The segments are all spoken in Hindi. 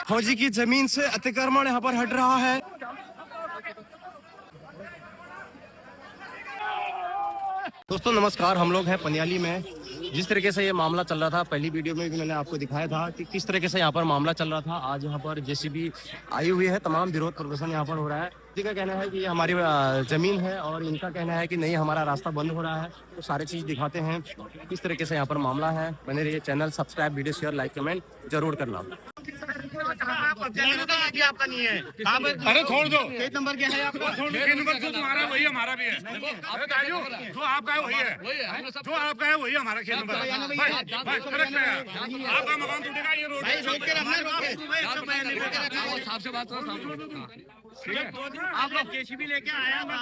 फौजी की जमीन से अतिक्रमण यहाँ पर हट रहा है। दोस्तों नमस्कार, हम लोग हैं पनियाली में। जिस तरीके से ये मामला चल रहा था, पहली वीडियो में भी मैंने आपको दिखाया था कि किस तरीके से यहाँ पर मामला चल रहा था। आज यहाँ पर जेसीबी आई हुई है, तमाम विरोध प्रदर्शन यहाँ पर हो रहा है। किसी का कहना है कि ये हमारी जमीन है और इनका कहना है कि नहीं, हमारा रास्ता बंद हो रहा है। तो सारी चीज दिखाते हैं किस तरीके से यहाँ पर मामला है। बने रहिए, channel subscribe, video share, like, comment जरूर करना। आपका नहीं है। अरे छोड़ दो, खेत नंबर क्या है आपका? नंबर जो तुम्हारा वही हमारा भी है। जो आपका है वही है, जो आपका है वही हमारा खेत नंबर। आपका मकान टूटेगा, ये रोड आपसे बात करो। आप लोग जेसीबी लेके आया था,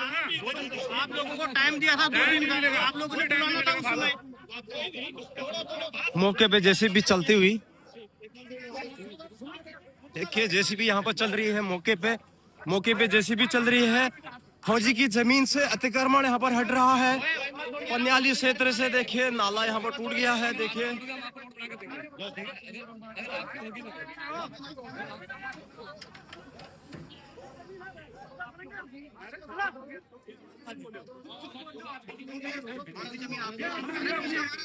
आप लोगों को टाइम दिया था 2 दिन का, आप लोगों ने बुलाना था उस समय। मौके पे जेसीबी चलती हुई देखिए, जेसीबी यहाँ पर चल रही है। मौके पे जेसीबी चल रही है। फौजी की जमीन से अतिक्रमण यहाँ पर हट रहा है। पनियाली क्षेत्र से देखिए, नाला यहाँ पर टूट गया है। देखिए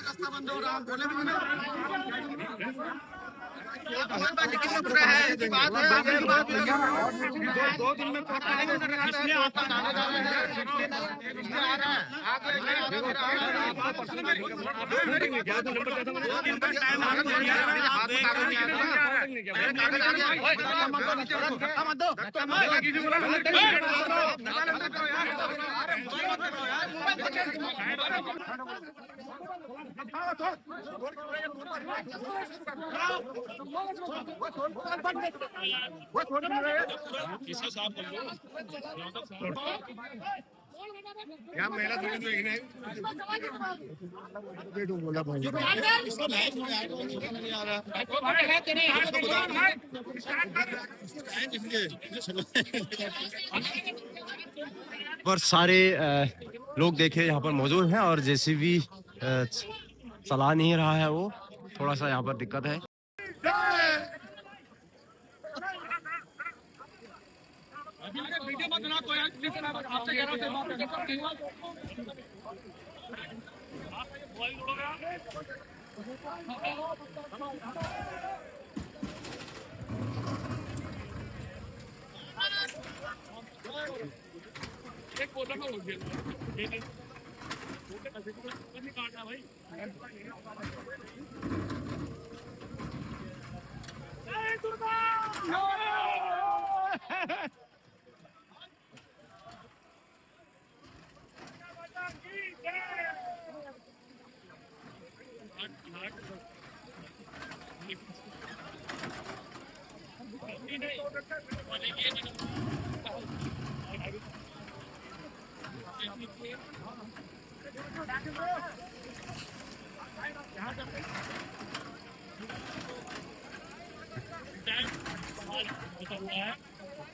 रास्ता बंद हो रहा है, बोले भी नहीं। पूरा है, बात है 2 दिन में मेला बोला भाई पर सारे लोग देखे यहाँ पर मौजूद हैं और जेसीबी चला नहीं रहा है। वो थोड़ा सा यहाँ पर दिक्कत है।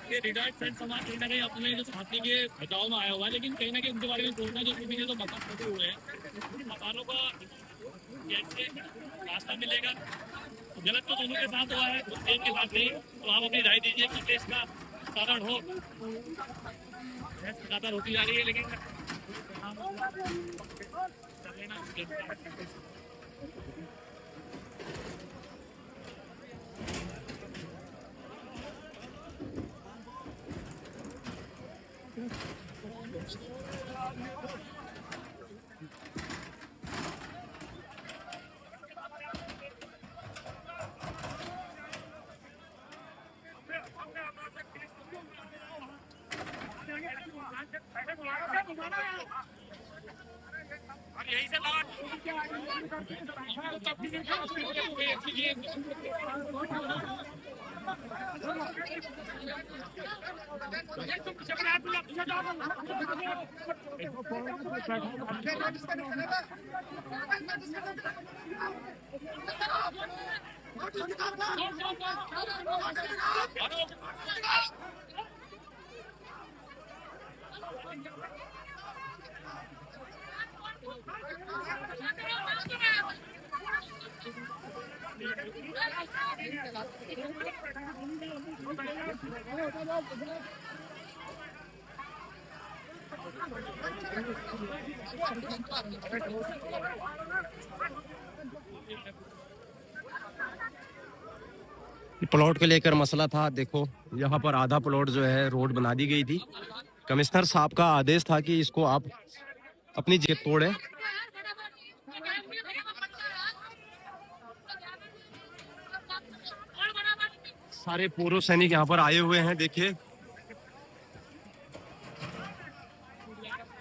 ये रिटायर्ड फ्रेंड समाज कहीं ना कहीं अपने जो साथी के बचाव में आया हुआ है, लेकिन कहीं ना कहीं उनके बारे में सोचना जरूरी है। जो मकान फटे हुए हैं, मकानों का कैसे रास्ता मिलेगा? गलत तो दोनों के साथ हुआ है, एक के साथ नहीं। तो आप अपनी राय दीजिए कि केस का कारण हो। लगातार होती जा रही है, लेकिन यही से प्लॉट को लेकर मसला था। देखो यहाँ पर आधा प्लॉट जो है रोड बना दी गई थी। कमिश्नर साहब का आदेश था कि इसको आप अपनी जेब तोड़े। सारे पूर्व सैनिक यहाँ पर आए हुए हैं। देखिए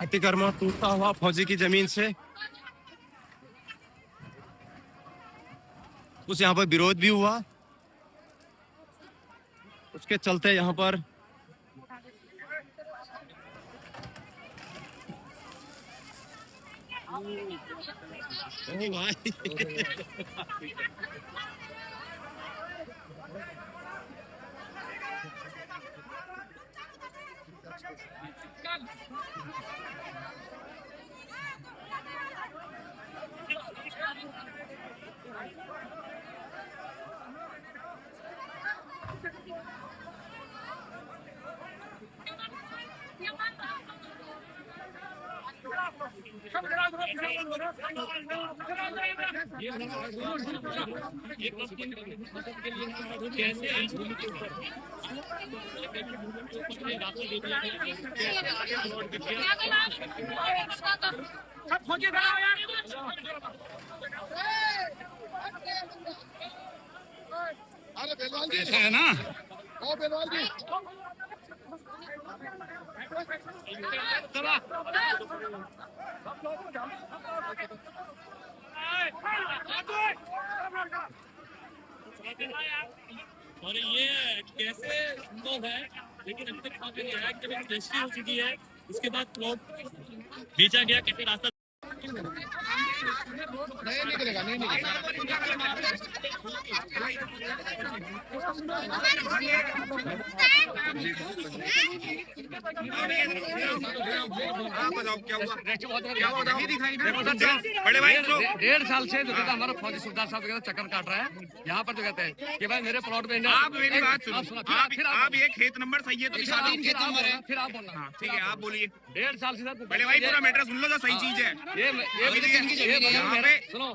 अतिक्रमण टूटता हुआ फौजी की जमीन से कुछ यहाँ पर विरोध भी हुआ, उसके चलते यहाँ पर ओ भाई ऐसा है ना। और ये कैसे संभव है, लेकिन अभी तक सामने नहीं आया कि जब रजिस्ट्री हो चुकी है उसके बाद प्लॉट बेचा गया, कैसे रास्ता नहीं निकलेगा, नहीं निकलेगा। बड़े भाई 1.5 साल से जो कहता हमारा फौजी सुल्तान साहब जो चक्कर काट रहा है यहाँ पर, जो कहते हैं कि भाई मेरे प्लॉट में आप मेरी बात सुनो। आप ये खेत नंबर सही है तो खेत नंबर है, फिर आप बोलना। ठीक है, आप बोलिए। 1.5 साल से सर बड़े भाई पूरा मैटर सुन लो, सही चीज है। सुनो,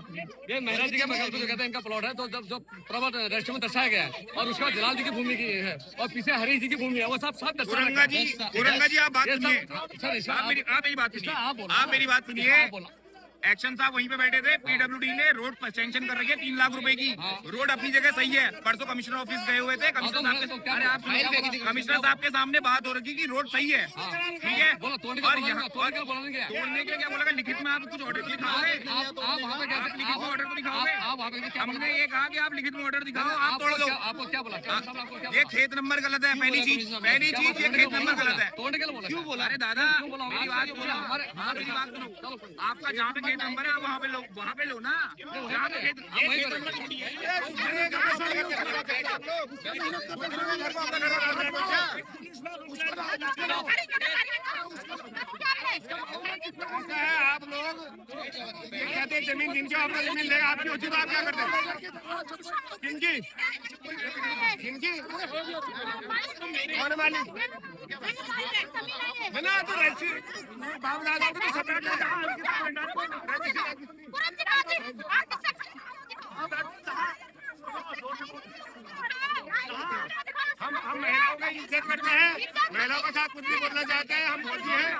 ये मेहरा जी के बगल में जो कहते हैं इनका प्लॉट है, तो जब जो प्रॉपर रजिस्टर में दर्शाया गया है और उसके बाद जलाल जी की भूमि की है और पीछे हरी जी की भूमि है, वो सब औरंगा जी आप बात सुनिए। सर आप मेरी बात सुनिए। आप आप मेरी बात सुनिए। एक्शन साहब वहीं पे बैठे थे। पीडब्ल्यूडी ने रोड सैंक्शन कर रखी है 3 लाख रुपए की। रोड अपनी जगह सही है। परसों कमिश्नर ऑफिस गए हुए थे। कमिश्नर साहब के सामने बात हो रखी कि रोड सही है, ठीक है। और यहाँ तोड़ने के लिए क्या बोला, लिखित में आप कुछ ऑर्डर दिखाओगे, लिखित में ऑर्डर को दिखाओगे। हमने ये कहा कि आप लिखित में ऑर्डर दिखाओ, आप तोड़ दो। आपको क्या बोला? ये खेत नंबर गलत है। पहली चीज ये खेत नंबर गलत है। तोड़ने के लिए बोला? क्यों बोला? अरे दादा मेरी बात सुनो। आपका जहाँ पे खेत नंबर है आप वहाँ पे लो ना। जहाँ पे खेत नंबर है। आप लोग कहते हैं जमीन जिनके अपना जमीन लेगा, आपकी होती तो आप क्या करते हैं? जिनकी कौन मालिक है ना, तो बाबू दादा को तो सब हम महिलाओं का इज्जत करते हैं, महिलाओं के साथ कुछ भी बोलना चाहते हैं, हम फौजी हैं।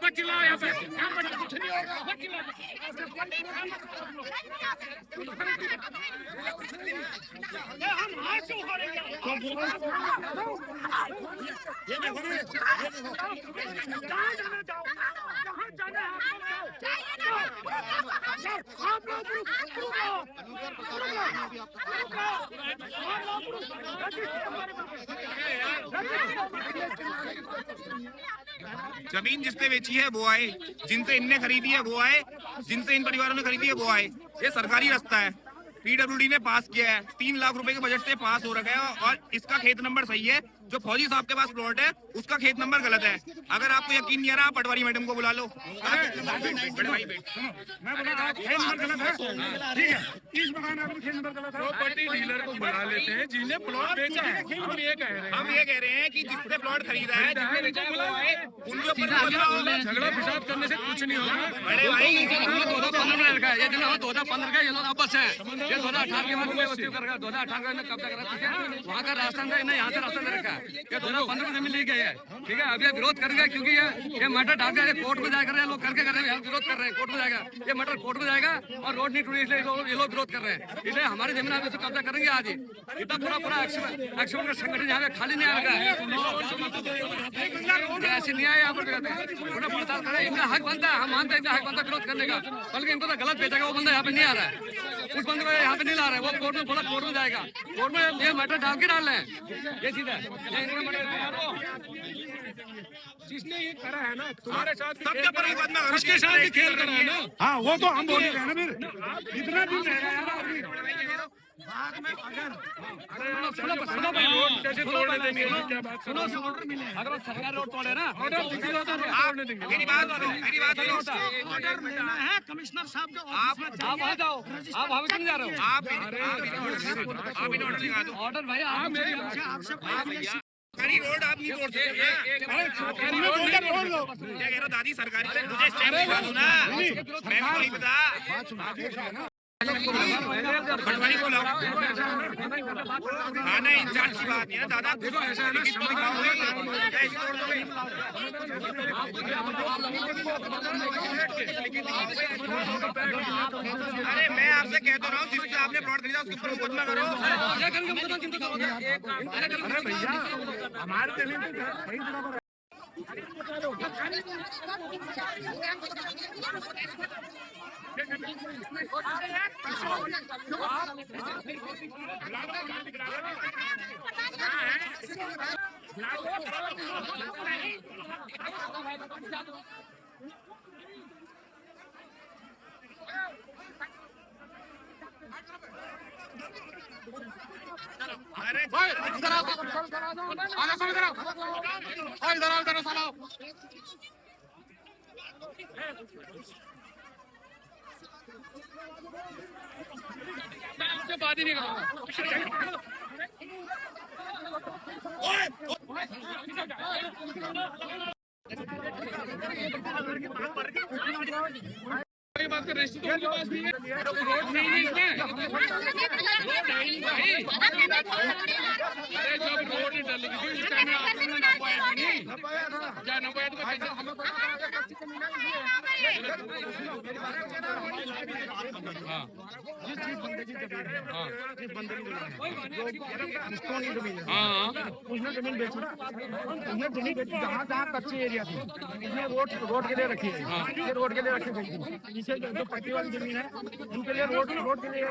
चिल्ला यहाँ पे कुछ नहीं होगा। जमीन जिसने बेची है वो आए, जिनसे इनने खरीदी है वो आए, जिनसे इन परिवारों ने खरीदी है वो आए। ये सरकारी रास्ता है, पीडब्ल्यूडी ने पास किया है, 3 लाख रुपए के बजट से पास हो रखा है और इसका खेत नंबर सही है। जो फौजी साहब के पास प्लॉट है उसका खेत नंबर गलत है। अगर आपको यकीन नहीं आ रहा, आप पटवारी मैडम को बुला लो। बड़े भाई बैठ। मैं बोला खेत नंबर गलत है, ठीक है, इस मकान में खेत नंबर गलत है। प्रॉपर्टी डीलर को बुला लेते हैं जिन्हें प्लॉट बेचा है। हम ये कह रहे हैं कि जिसने प्लॉट खरीदा है, जिसने बेचा है, वो आए, उनके ऊपर झगड़ा फिसाद करने से कुछ नहीं होगा। बड़े भाई 2015 में लगा है, ये जो 2015 का ये लोग आपस है, ये 2018 के बाद में वसूल कर रखा है, 2018 में कब्जा कर रखा है, वहाँ का रास्ता है, इन्हें यहाँ से रास्ता दे रखा है, ये 2015 में जमीन ली गई है, ठीक है। अब ये विरोध करेंगे क्योंकि ये मैटर डाल के कोर्ट में जाकर लोग करके कर रहे हैं, विरोध कर रहे हैं, कोर्ट में जाएगा, ये मैटर कोर्ट में जाएगा और रोड नहीं टूटी, इसलिए ये लोग विरोध कर रहे हैं, इसलिए हमारी जमीन आप इसे कब्जा करेंगे आज ही। इतना पूरा एक्शन का संगठन यहाँ पे खाली नहीं आएगा, ऐसे नहीं आए यहाँ पर पूरा प्रचार करें, इनका हक बनता है, हम मानते हैं इनका हक बनता है विरोध करने का, बल्कि इनको तो गलत भेजा वो बंदा यहाँ पे नहीं आ रहा है, उस बंदे को यहाँ पे नहीं ला रहे, वो कोर्ट में बोला, कोर्ट में जाएगा, कोर्ट में ये मैटर डाल के डाल रहे हैं, ये चीज है। जिसने ये करा है ना तुम्हारे साथ, सबके ऊपर उसके साथ भी खेल करा है ना। हाँ वो तो हम बोल रहे हैं ना, फिर इतना दिन रह रहा है बाद में अगर अगर सरकार रोड तोड़े ना, मेरी बात सुनो, ऑर्डर लेना है कमिश्नर साहब का। आप आ जाओ, आप हमें क्यों जा रहे हो? आप इन ऑर्डर दिखा दो। ऑर्डर भाई आप मेरी आपसे सरकारी रोड आप नहीं तोड़ सकते ना। क्या कह रहे हो दादी, सरकारी मुझे स्टैम्प दिखा दो ना, मैं भी नहीं पता। पटवारी को लाओ, थाना इंचार्ज की बात नहीं है दादा, ऐसा है ना, अरे मैं आपसे कहता रहा हूँ, जिससे आपने प्लॉट खरीदा उसके ऊपर मुकदमा करो। हमारे बात ही नहीं करूँगा। बात कर रजिस्ट्री तो उनके पास भी है, रोड नहीं है इसमें, रोड है ही नहीं। अरे जब रोड नहीं डालेगी तो इस टाइम में आपने ना पाया नहीं, क्या ना पाया तो कैसे हमें पता उसने जमीन बेची, उसने जमीन बेची जहाँ जहाँ कच्चे एरिया थी, उसने रोड के लिए रखी है, ये रोड के लिए रखी गई थी। पीछे जो पट्टी वाली जमीन है उनके लिए रोड के लिए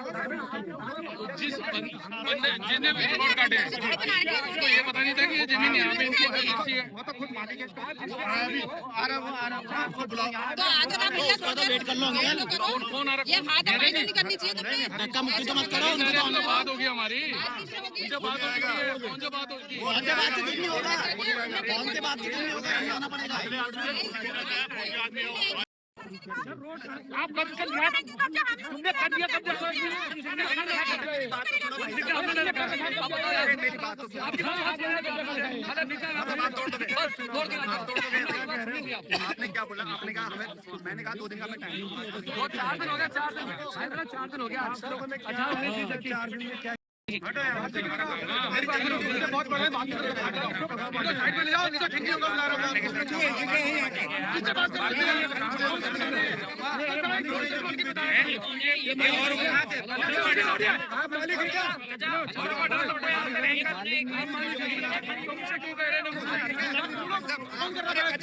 जिस बंदे जिसने भी रोड काटे उसको ये पता नहीं था कि ये जमीन यहाँ पे इनकी है। वो तो खुद मालिक है। वेट कर लो अंकल, कौन आ रहा है? नहीं करनी चाहिए, धक्का मुक्की तो मत करो। बात होगी हमारी, उनसे बात होगी, कौन से बात होगी? कौन से बात से नहीं होगा, कौन से बात से नहीं होगा, आना पड़ेगा। आप कब कर दिया, तुमने कर दिया, कब आपने क्या बोला, आपने कहा हमें, मैंने कहा 2 दिन का हमें टाइम, 4 दिन हो गया, 4 दिन हो गया। 4 दिन में क्या बहुत बड़ा बात साइड में ले जाओ, नीचे ठीक होगा, बुला रहा हूं।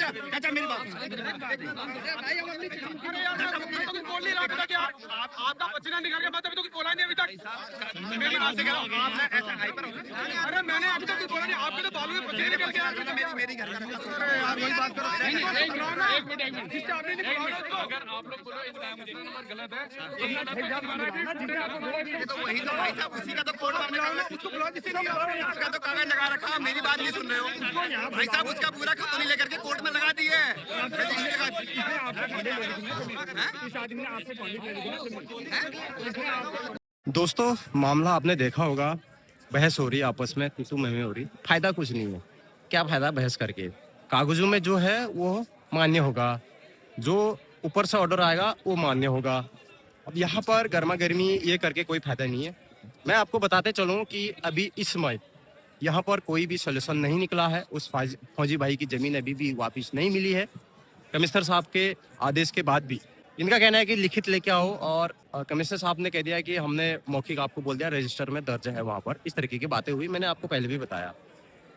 चाचा मेरी बात बोल नहीं रहा था कि आपका पसीना निकल गया, बात अभी तो कुछ बोला नहीं अभी तक। मेरी बात से कह रहा हूं, आपने ऐसा हाइपर हो गया। अरे मैंने अभी तक कुछ बोला नहीं, आपके तो बालों में पसीना निकल गया। मेरी घर का अरे यार वही बात करो। एक मिनट जिससे आपने नहीं बुलाया उसको, अगर आप लोग बोलो इतना गलत है तो वही तो भाई साहब उसी का तो कोर्ट में उसको बुलाओ जिससे नहीं उसका तो कागज लगा रखा, मेरी बात नहीं सुन रहे हो भाई साहब। उसका पूरा खतौनी लेकर के कोर्ट में लगा दिए। दोस्तों मामला आपने देखा होगा, बहस हो रही है आपस में, तू मैं हो रही, फायदा कुछ नहीं है। क्या फायदा बहस करके? कागजों में जो है वो मान्य होगा, जो ऊपर से ऑर्डर आएगा वो मान्य होगा। अब यहाँ पर गर्मा गर्मी ये करके कोई फायदा नहीं है। मैं आपको बताते चलूँ कि अभी इस समय यहाँ पर कोई भी सोल्यूशन नहीं निकला है। उस फौजी भाई की ज़मीन अभी भी वापस नहीं मिली है। कमिश्नर साहब के आदेश के बाद भी इनका कहना है कि लिखित लेके आओ, और कमिश्नर साहब ने कह दिया कि हमने मौखिक आपको बोल दिया, रजिस्टर में दर्ज है वहाँ पर। इस तरीके की बातें हुई, मैंने आपको पहले भी बताया।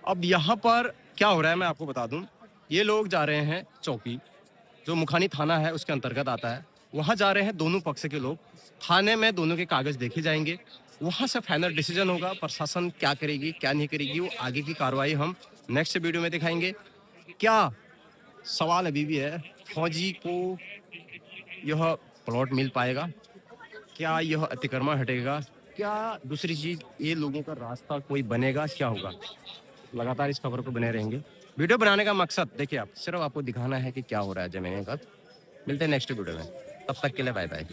अब यहाँ पर क्या हो रहा है मैं आपको बता दूँ। ये लोग जा रहे हैं चौकी, जो मुखानी थाना है उसके अंतर्गत आता है, वहाँ जा रहे हैं दोनों पक्ष के लोग। थाने में दोनों के कागज देखे जाएंगे, वहाँ से फाइनल डिसीजन होगा। प्रशासन क्या करेगी क्या नहीं करेगी, वो आगे की कार्रवाई हम नेक्स्ट वीडियो में दिखाएंगे। क्या सवाल अभी भी है, फौजी को यह प्लॉट मिल पाएगा? क्या यह अतिक्रमण हटेगा? क्या दूसरी चीज, ये लोगों का रास्ता कोई बनेगा? क्या होगा? लगातार इस खबर को बने रहेंगे। वीडियो बनाने का मकसद देखिए, आप सिर्फ आपको दिखाना है कि क्या हो रहा है जमीन का। मिलते हैं नेक्स्ट वीडियो में, तब तक के लिए बाय बाय।